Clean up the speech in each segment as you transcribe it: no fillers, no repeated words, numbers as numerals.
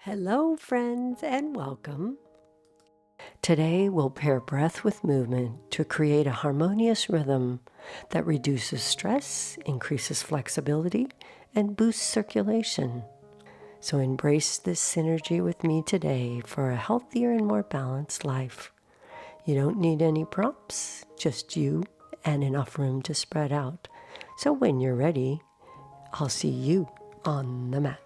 Hello, friends, and welcome. Today, we'll pair breath with movement to create a harmonious rhythm that reduces stress, increases flexibility, and boosts circulation. So embrace this synergy with me today for a healthier and more balanced life. You don't need any prompts, just you and enough room to spread out. So when you're ready, I'll see you on the mat.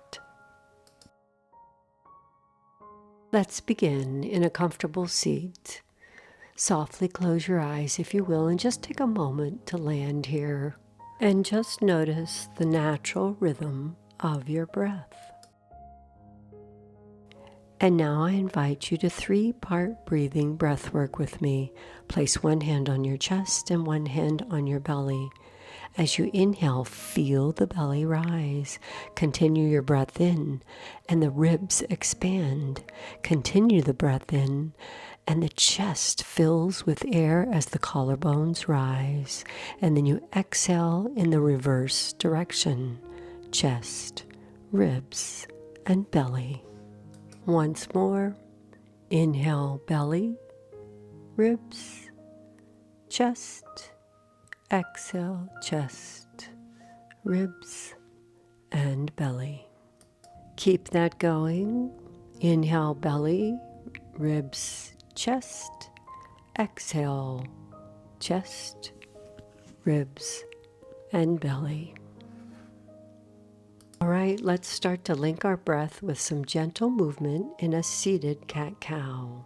Let's begin in a comfortable seat. Softly close your eyes if you will and just take a moment to land here and just notice the natural rhythm of your breath. And now I invite you to 3-part breathing breath work with me. Place one hand on your chest and one hand on your belly. As you inhale, feel the belly rise. Continue your breath in, and the ribs expand. Continue the breath in, and the chest fills with air as the collarbones rise. And then you exhale in the reverse direction. Chest, ribs, and belly. Once more, inhale, belly, ribs, chest. Exhale, chest, ribs, and belly. Keep that going. Inhale, belly, ribs, chest. Exhale, chest, ribs, and belly. All right, let's start to link our breath with some gentle movement in a seated cat-cow.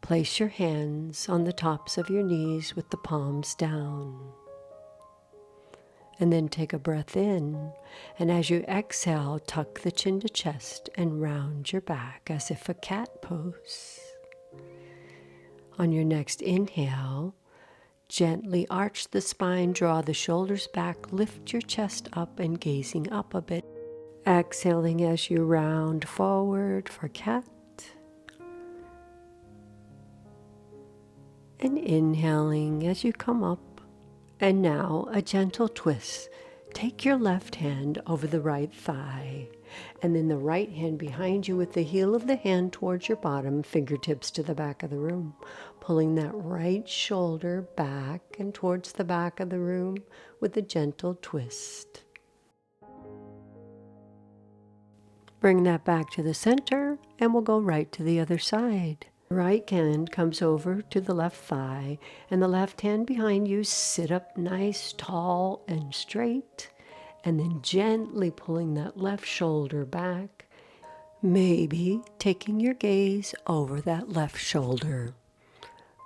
Place your hands on the tops of your knees with the palms down. And then take a breath in. And as you exhale, tuck the chin to chest and round your back as if a cat pose. On your next inhale, gently arch the spine, draw the shoulders back, lift your chest up and gazing up a bit. Exhaling as you round forward for cat. And inhaling as you come up. And now a gentle twist. Take your left hand over the right thigh, and then the right hand behind you with the heel of the hand towards your bottom, fingertips to the back of the room. Pulling that right shoulder back and towards the back of the room with a gentle twist. Bring that back to the center, and we'll go right to the other side. Right hand comes over to the left thigh, and the left hand behind you. Sit up nice, tall, and straight, and then gently pulling that left shoulder back, maybe taking your gaze over that left shoulder.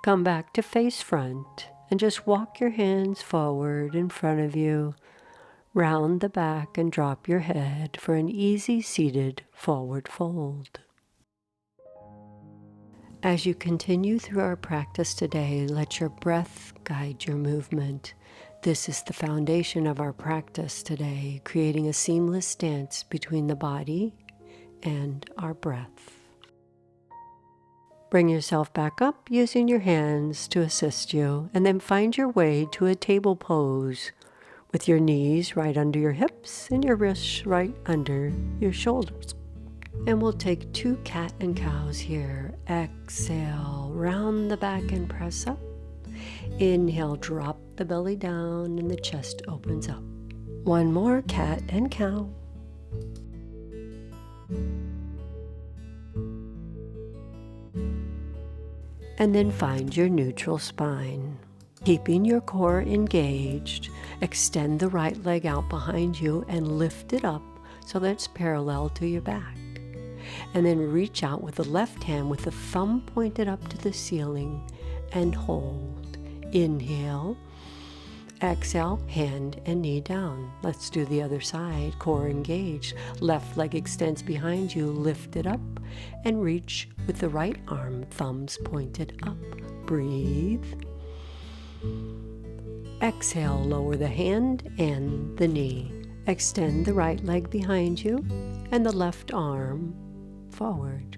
Come back to face front, and just walk your hands forward in front of you. Round the back and drop your head for an easy seated forward fold. As you continue through our practice today, let your breath guide your movement. This is the foundation of our practice today, creating a seamless dance between the body and our breath. Bring yourself back up using your hands to assist you, and then find your way to a table pose with your knees right under your hips and your wrists right under your shoulders. And we'll take 2 cat and cows here. Exhale, round the back and press up. Inhale, drop the belly down and the chest opens up. One more, cat and cow. And then find your neutral spine. Keeping your core engaged, extend the right leg out behind you and lift it up so that it's parallel to your back. And then reach out with the left hand with the thumb pointed up to the ceiling and hold. Inhale, exhale, hand and knee down. Let's do the other side. Core engaged. Left leg extends behind you. Lift it up and reach with the right arm, thumbs pointed up. Breathe. Exhale, lower the hand and the knee. Extend the right leg behind you and the left arm forward.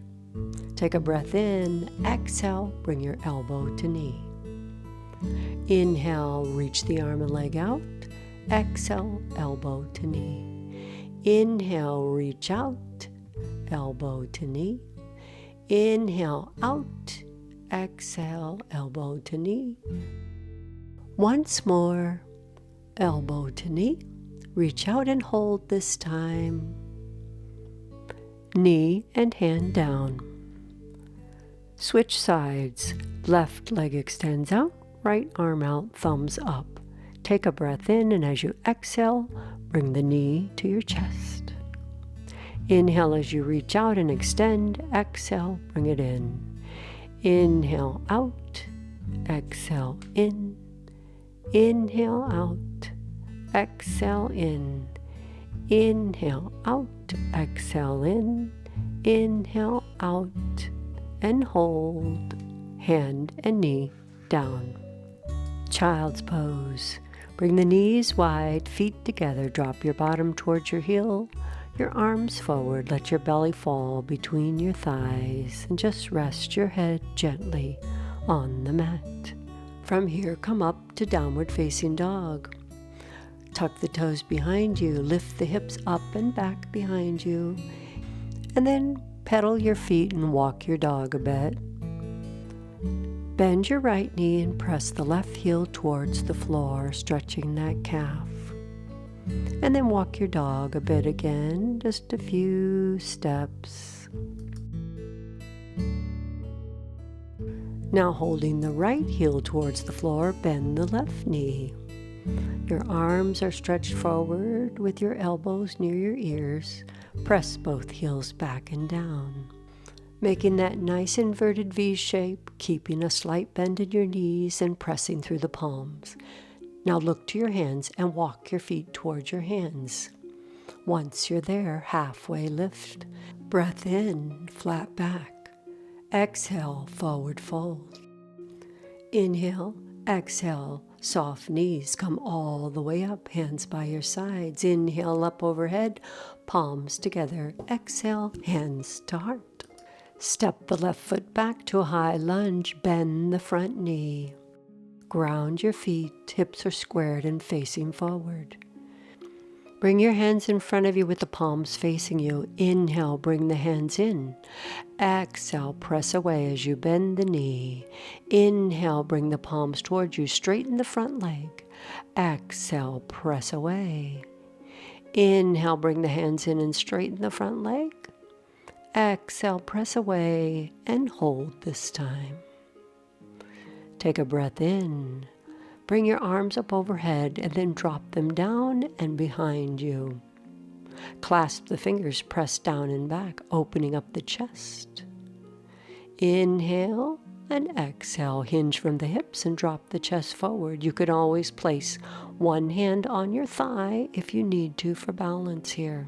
Take a breath in, exhale, bring your elbow to knee. Inhale, reach the arm and leg out. Exhale, elbow to knee. Inhale, reach out. elbow to knee. Inhale out, exhale, elbow to knee. Once more, elbow to knee. Reach out and hold this time. Knee and hand down. Switch sides. Left leg extends out, right arm out, thumbs up. Take a breath in, and as you exhale, bring the knee to your chest. Inhale as you reach out and extend. Exhale, bring it in. Inhale out, exhale in. Inhale out, exhale in. Inhale out, exhale in. Inhale out, and hold. Hand and knee down. Child's pose. Bring the knees wide, feet together. Drop your bottom towards your heel, your arms forward. Let your belly fall between your thighs, and just rest your head gently on the mat. From here, come up to downward facing dog. Tuck the toes behind you, lift the hips up and back behind you, and then pedal your feet and walk your dog a bit. Bend your right knee and press the left heel towards the floor, stretching that calf. And then walk your dog a bit again, just a few steps. Now holding the right heel towards the floor, bend the left knee. Your arms are stretched forward with your elbows near your ears. Press both heels back and down, making that nice inverted V shape, keeping a slight bend in your knees and pressing through the palms. Now look to your hands and walk your feet towards your hands. Once you're there, halfway lift. Breath in, flat back. Exhale, forward fold. Inhale, exhale, soft knees come all the way up, hands by your sides. Inhale, up overhead, palms together. Exhale, hands to heart. Step the left foot back to a high lunge, bend the front knee. Ground your feet, hips are squared and facing forward. Bring your hands in front of you with the palms facing you. Inhale, bring the hands in. Exhale, press away as you bend the knee. Inhale, bring the palms towards you, straighten the front leg. Exhale, press away. Inhale, bring the hands in and straighten the front leg. Exhale, press away and hold this time. Take a breath in. Bring your arms up overhead and then drop them down and behind you. Clasp the fingers, press down and back, opening up the chest. Inhale and exhale. Hinge from the hips and drop the chest forward. You could always place one hand on your thigh if you need to for balance here.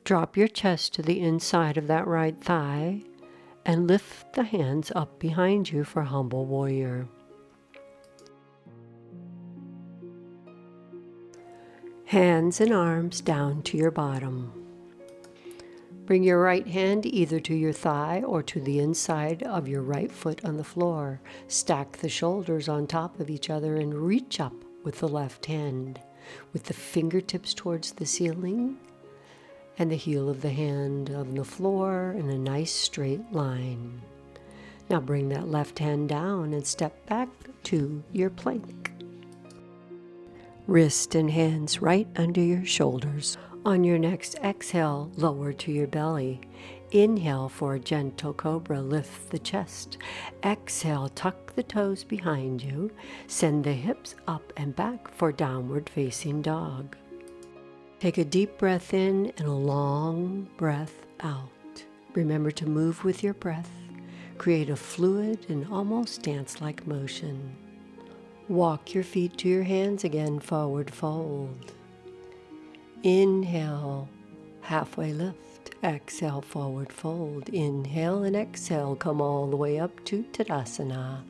Drop your chest to the inside of that right thigh and lift the hands up behind you for humble warrior. Hands and arms down to your bottom. Bring your right hand either to your thigh or to the inside of your right foot on the floor. Stack the shoulders on top of each other and reach up with the left hand, with the fingertips towards the ceiling and the heel of the hand on the floor in a nice straight line. Now bring that left hand down and step back to your plank. Wrist and hands right under your shoulders. On your next exhale, lower to your belly. Inhale for a gentle cobra, lift the chest. Exhale, tuck the toes behind you. Send the hips up and back for downward facing dog. Take a deep breath in and a long breath out. Remember to move with your breath. Create a fluid and almost dance-like motion. Walk your feet to your hands again, forward fold. Inhale, halfway lift. Exhale, forward fold. Inhale and exhale, come all the way up to Tadasana.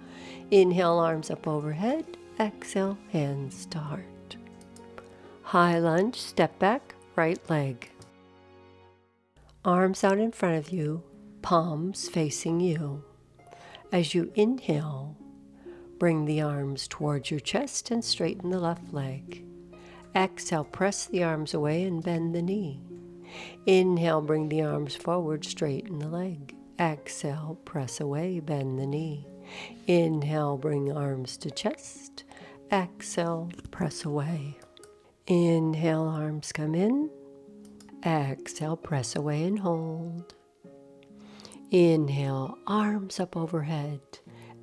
Inhale, arms up overhead. Exhale, hands to heart. High lunge, step back, right leg. Arms out in front of you, palms facing you. As you inhale, bring the arms towards your chest and straighten the left leg. Exhale, press the arms away and bend the knee. Inhale, bring the arms forward, straighten the leg. Exhale, press away, bend the knee. Inhale, bring arms to chest. Exhale, press away. Inhale, arms come in. Exhale, press away and hold. Inhale, arms up overhead.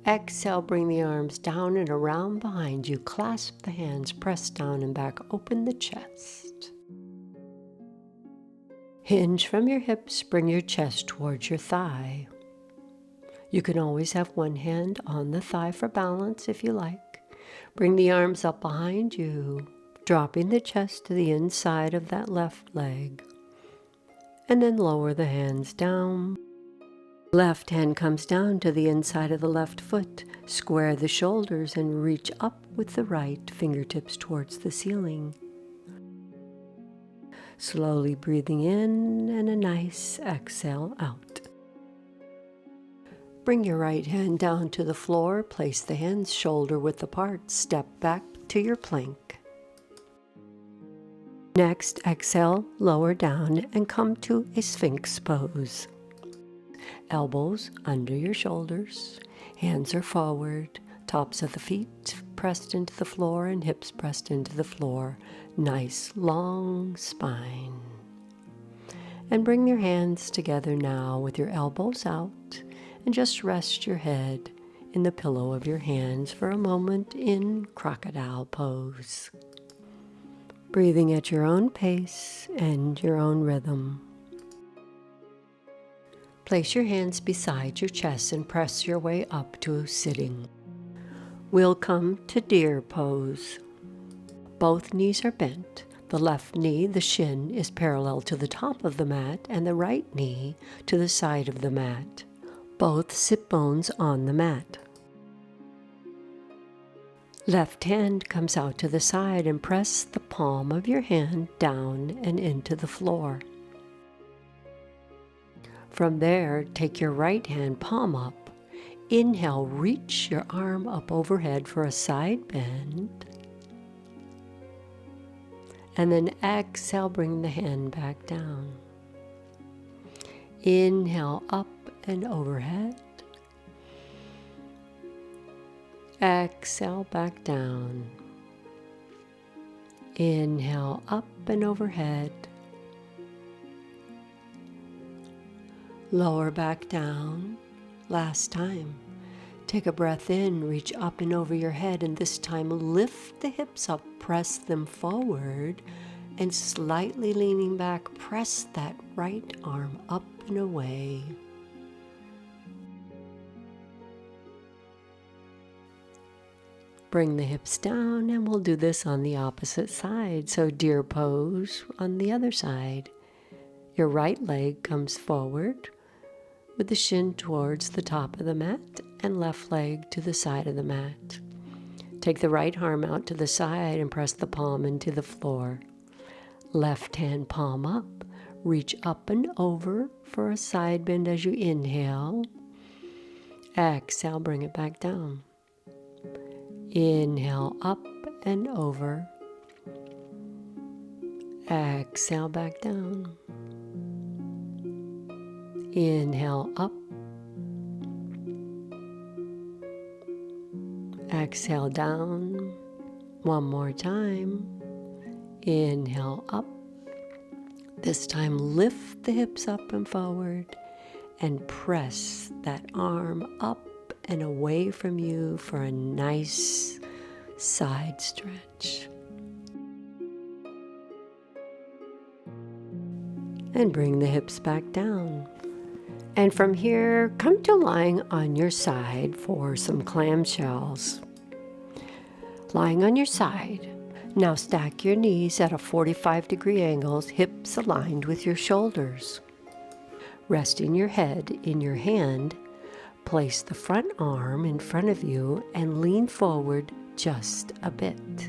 Exhale, bring the arms down and around behind you. Clasp the hands, press down and back. Open the chest. Hinge from your hips, bring your chest towards your thigh. You can always have one hand on the thigh for balance if you like. Bring the arms up behind you, dropping the chest to the inside of that left leg. And then lower the hands down. Left hand comes down to the inside of the left foot. Square the shoulders and reach up with the right, fingertips towards the ceiling. Slowly breathing in and a nice exhale out. Bring your right hand down to the floor. Place the hands shoulder width apart. Step back to your plank. Next, exhale, lower down and come to a Sphinx pose. Elbows under your shoulders, hands are forward, tops of the feet pressed into the floor and hips pressed into the floor. Nice long spine. And bring your hands together now with your elbows out and just rest your head in the pillow of your hands for a moment in crocodile pose. Breathing at your own pace and your own rhythm. Place your hands beside your chest and press your way up to sitting. We'll come to deer pose. Both knees are bent. The left knee, the shin, is parallel to the top of the mat and the right knee to the side of the mat. Both sit bones on the mat. Left hand comes out to the side and press the palm of your hand down and into the floor. From there, take your right hand palm up. Inhale, reach your arm up overhead for a side bend. And then exhale, bring the hand back down. Inhale, up and overhead. Exhale, back down. Inhale, up and overhead. Lower back down. Last time. Take a breath in, reach up and over your head, and this time lift the hips up, press them forward, and slightly leaning back, press that right arm up and away. Bring the hips down, and we'll do this on the opposite side. So deer pose on the other side. Your right leg comes forward with the shin towards the top of the mat and left leg to the side of the mat. Take the right arm out to the side and press the palm into the floor. Left hand palm up. Reach up and over for a side bend as you inhale. Exhale, bring it back down. Inhale, up and over. Exhale, back down. Inhale, up. Exhale, down. One more time. Inhale, up. This time, lift the hips up and forward and press that arm up and away from you for a nice side stretch. And bring the hips back down. And from here, come to lying on your side for some clamshells. Lying on your side. Now stack your knees at a 45-degree angles, hips aligned with your shoulders. Resting your head in your hand, place the front arm in front of you and lean forward just a bit.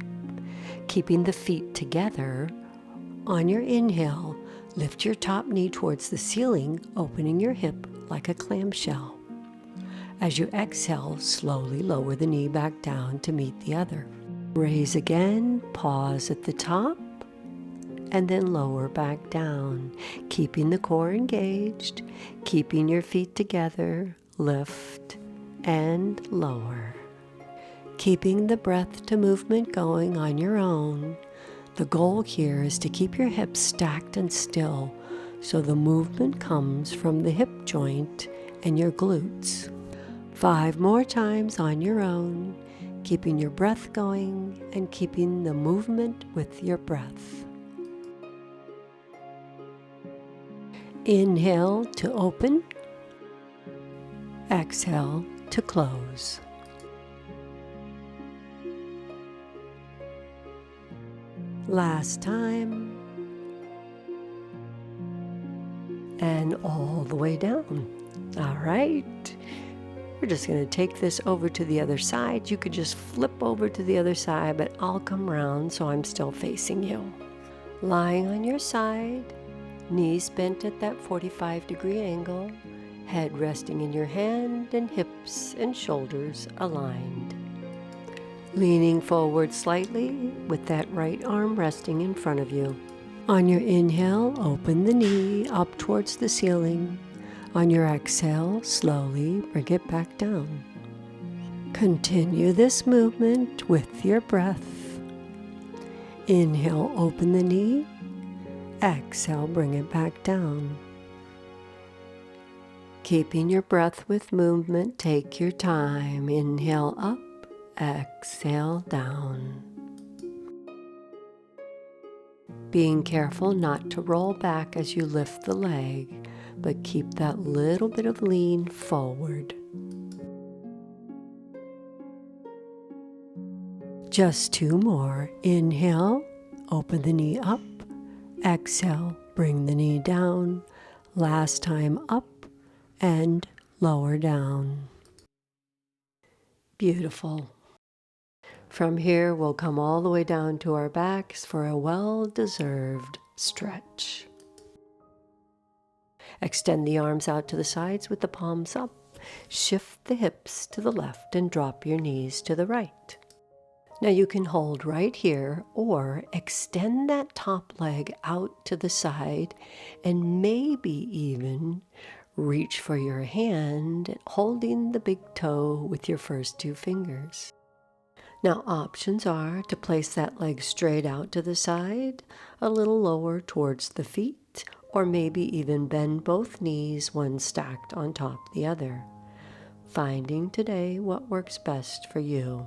Keeping the feet together, on your inhale, lift your top knee towards the ceiling, opening your hip like a clamshell. As you exhale, slowly lower the knee back down to meet the other. Raise again, pause at the top, and then lower back down, keeping the core engaged, keeping your feet together, lift and lower. Keeping the breath to movement going on your own. The goal here is to keep your hips stacked and still, so the movement comes from the hip joint and your glutes. 5 more times on your own, keeping your breath going and keeping the movement with your breath. Inhale to open, exhale to close. Last time, and all the way down. All right. We're just going to take this over to the other side. You could just flip over to the other side, but I'll come around so I'm still facing you. Lying on your side, knees bent at that 45-degree angle, head resting in your hand and hips and shoulders aligned. Leaning forward slightly with that right arm resting in front of you. On your inhale, open the knee up towards the ceiling. On your exhale, slowly bring it back down. Continue this movement with your breath. Inhale, open the knee. Exhale, bring it back down. Keeping your breath with movement, take your time. Inhale up, exhale down. Being careful not to roll back as you lift the leg, but keep that little bit of lean forward. Just 2 more. Inhale, open the knee up. Exhale, bring the knee down. Last time up and lower down. Beautiful. From here, we'll come all the way down to our backs for a well-deserved stretch. Extend the arms out to the sides with the palms up. Shift the hips to the left and drop your knees to the right. Now you can hold right here or extend that top leg out to the side and maybe even reach for your hand, holding the big toe with your first 2 fingers. Now options are to place that leg straight out to the side, a little lower towards the feet, or maybe even bend both knees, one stacked on top of the other. Finding today what works best for you.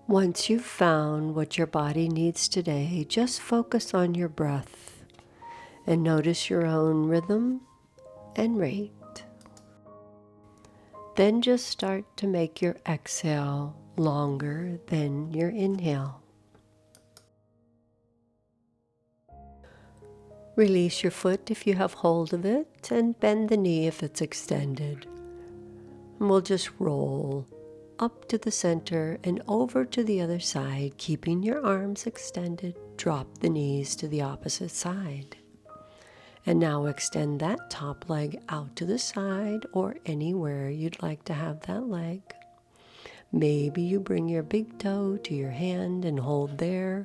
Once you've found what your body needs today, just focus on your breath and notice your own rhythm and rate. Then just start to make your exhale longer than your inhale. Release your foot if you have hold of it and bend the knee if it's extended. And we'll just roll up to the center and over to the other side, keeping your arms extended. Drop the knees to the opposite side. And now extend that top leg out to the side or anywhere you'd like to have that leg. Maybe you bring your big toe to your hand and hold there,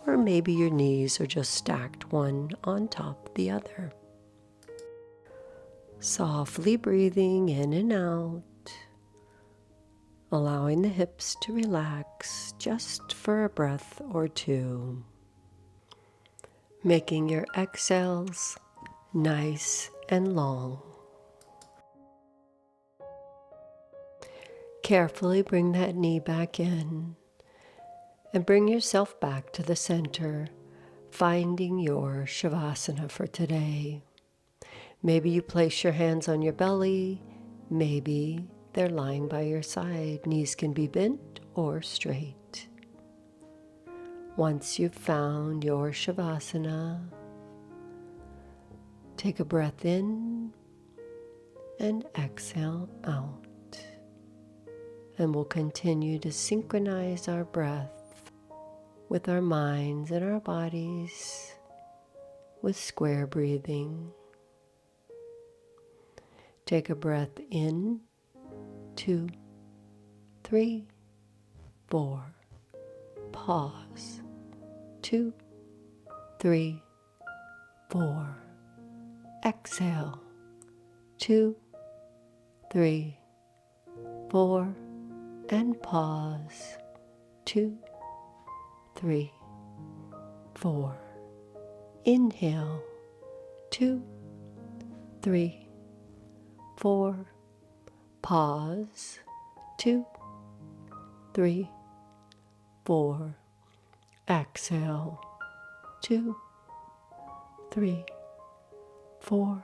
or maybe your knees are just stacked one on top of the other. Softly breathing in and out, allowing the hips to relax just for a breath or 2. Making your exhales nice and long. Carefully bring that knee back in and bring yourself back to the center, finding your Shavasana for today. Maybe you place your hands on your belly, maybe they're lying by your side. Knees can be bent or straight. Once you've found your Shavasana, take a breath in and exhale out. And we'll continue to synchronize our breath with our minds and our bodies with square breathing. Take a breath in, 2, 3, 4. Pause. 2, 3, 4. Exhale. 2, 3, 4. And pause. 2, 3, 4. Inhale. 2, 3, 4. Pause. 2, 3, 4. Exhale. 2, 3, 4.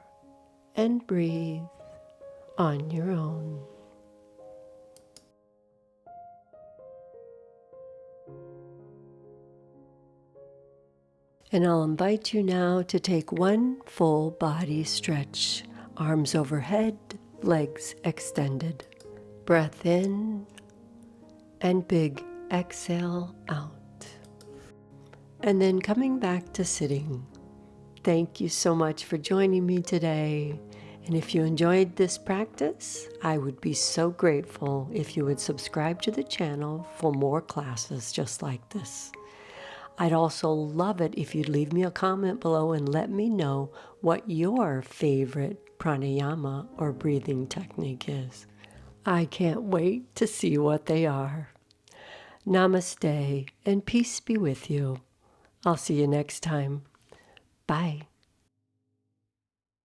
And breathe on your own. And I'll invite you now to take one full body stretch. Arms overhead, legs extended. Breath in and big exhale out. And then coming back to sitting. Thank you so much for joining me today. And if you enjoyed this practice, I would be so grateful if you would subscribe to the channel for more classes just like this. I'd also love it if you'd leave me a comment below and let me know what your favorite pranayama or breathing technique is. I can't wait to see what they are. Namaste and peace be with you. I'll see you next time. Bye.